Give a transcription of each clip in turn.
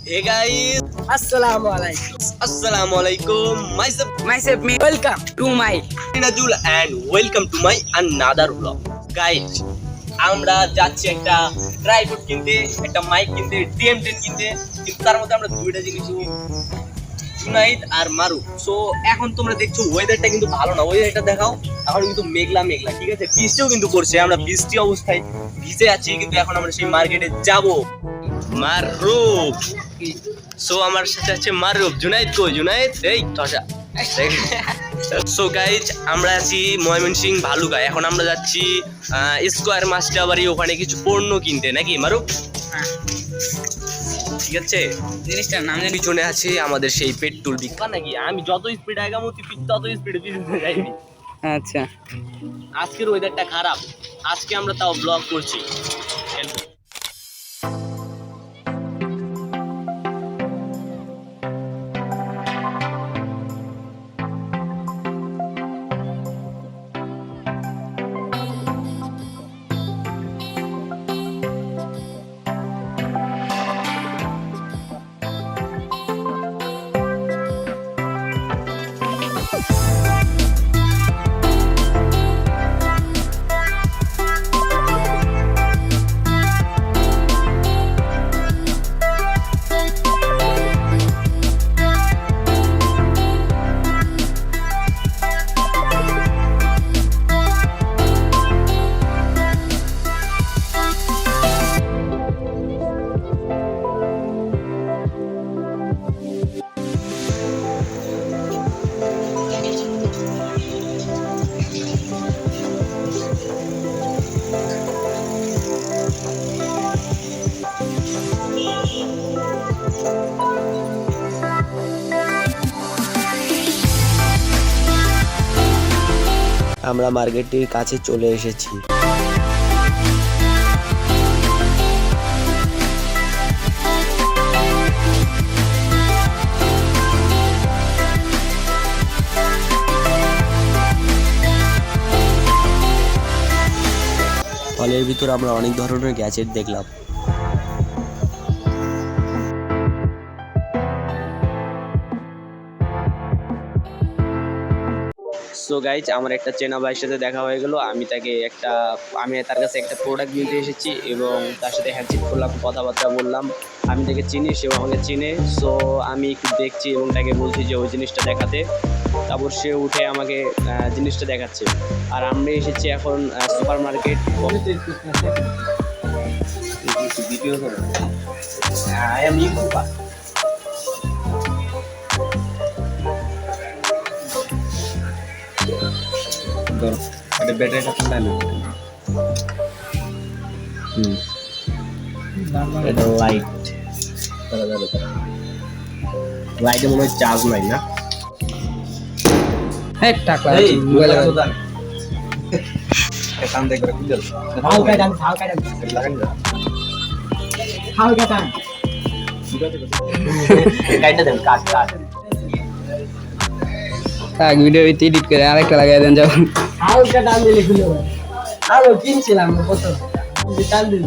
Hey guys, Assalamualaikum. Myself me. Welcome to my Najul and welcome to my another vlog. Guys, আমরা যাচ্ছি একটা tripod কিনতে, একটা mic কিনতে, DM10 কিনতে, কিন্তু তার মধ্যে আমরা দুইটা জিনিস জুনাইদ আর মারু। সো এখন তোমরা দেখছো ওয়েদারটা কিন্তু ভালো না, ওয়েদারটা দেখাও। এখন কিন্তু মেঘলা মেঘলা, ঠিক আছে, বৃষ্টিও কিন্তু করছে, আমরা বৃষ্টি অবস্থায় ভিজে আছি, কিন্তু এখন আমরা সেই মার্কেটে যাব। মারুফ, সো আমার সাথে আছে মারুফ। জুনাইদ কই? জুনাইদ এই টসা। সো গাইজ, আমরা আছি ময়মনসিংহ ভালুকা। এখন আমরা যাচ্ছি স্কোয়ার মাস্টার বাড়ি, ওখানে কিছু পণ্য কিনতে, নাকি মারুফ? ঠিক আছে, জিনিসটার নাম জানি। পিছনে আছে আমাদের সেই পেট্রোল বিকা, নাকি আমি যত স্পিড আগামো তুই তত স্পিডে পিছনে যাইবি। আচ্ছা, আজকের ওয়েদারটা খারাপ, আজকে আমরা তাও ব্লগ করছি। আমরা মার্কেটের কাছে চলে এসেছি। হলের ভিতর আমরা অনেক ধরনের গ্যাজেট দেখলাম। সো গাইজ, আমার একটা চেনা ভাইয়ের সাথে দেখা হয়ে গেল। আমি তার কাছে একটা প্রোডাক্ট নিতে এসেছি এবং তার সাথে হ্যান্ডশেক করলাম, কথাবার্তা বললাম। আমি তাকে চিনি, সেও আমাকে চিনে। সো আমি একটু দেখছি এবং তাকে বলছি যে ওই জিনিসটা দেখাতে। তারপর সে উঠে আমাকে জিনিসটা দেখাচ্ছে। আর আমরা এসেছি এখন সুপার মার্কেট। এটা লাইটে মনে হয় চার্জ নাই না। টাকা ভিডিও এডিট করে আরেকটা লাগাই দেন। যখন হালকা টান দিলে খুলে আলো কিনছিলাম প্রথম টান দিন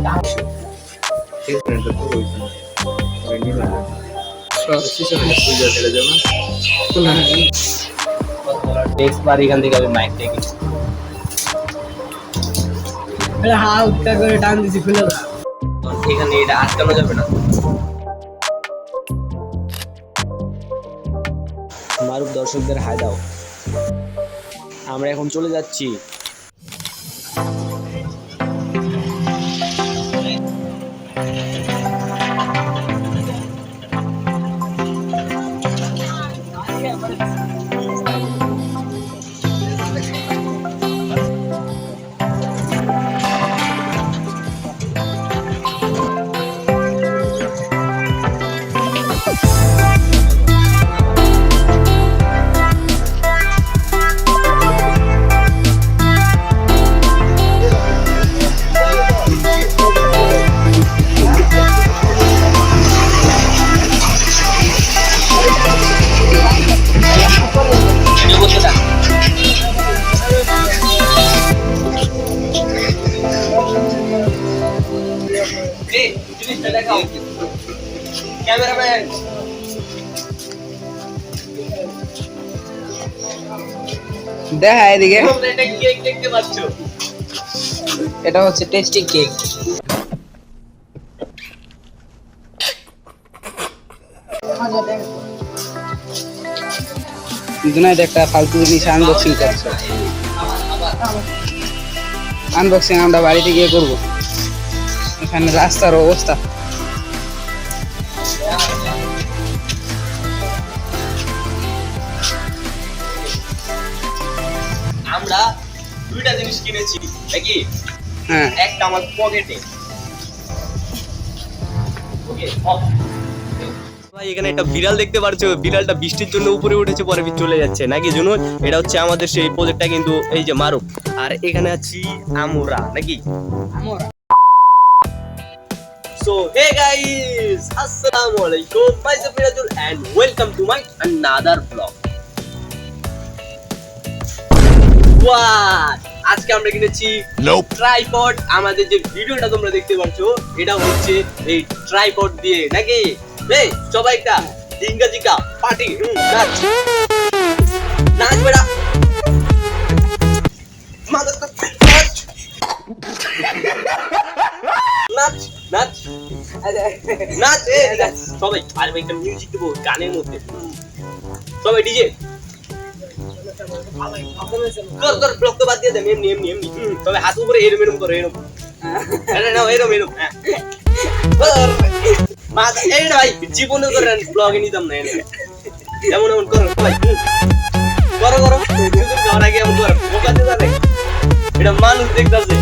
এখান থেকে আমি মাইক থেকে হালকা করে টান দিছি, খুলে দাও। এখানে এটা আটকানো যাবে না। মারুফ, দর্শকদের হাই দাও। আমরা এখন চলে যাচ্ছি। ক্যামেরাম্যান দেখা এদিকে, তোমরা এটা কেক দেখতে পাচ্ছ? এটা হচ্ছে টেস্টি কেক। জুনাইদ একটা ফালতু জিনিস আনবক্সিং করছে। আনবক্সিং আমরা বাড়িতে গিয়ে করবো। এখানে রাস্তার অবস্থা, আমরা দুইটা জিনিস কিনেছি নাকি? হ্যাঁ একটা আমার পকেটে। ওকে ভাই, এখানে একটা বিড়াল দেখতে পাচ্ছ। বিড়ালটা বৃষ্টির জন্য উপরে উঠেছে, পরে চলে যাচ্ছে নাকি জুনুন? এটা হচ্ছে আমাদের সেই প্রজেক্টটা, কিন্তু এই যে মারুফ। আর এখানে আছি আমরা নাকি। So hey guys, Assalamualaikum. Myself Mirazul and welcome to my another vlog. What? আজকে আমরা কিনেছি ট্রাইপড। আমাদের যে ভিডিওটা তোমরা দেখতে পাচ্ছ এটা হচ্ছে এই ট্রাইপড দিয়ে নাকি। এই সবাই একটা ডিঙ্গা জিঙ্গা পার্টি নাচ নাচ বেড়া মাদার নাচ নাচ নাচ নাচ সবাই। আর একটা মিউজিক দেবো গানের মধ্যে, সবাই ডিজে কর কর। ব্লক তো বাদ দিয়ে দেন, এমনি এমনি এমনি। তবে হাত উপরে এরম এরম করো, এরম না এরম এরম। হ্যাঁ মাথা এই ভাই জীবনে করেন, ব্লগে নিতাম না এমন এমন করো সবাই। করো করো, ঘর আগে এমন করো, বোকাতে জানে এটা মানুষ দেখতেছে।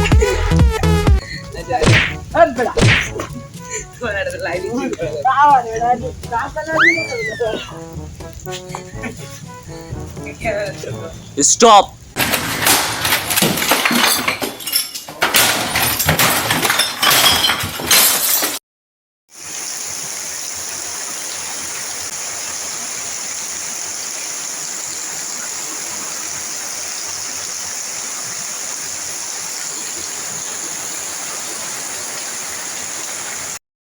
Stop.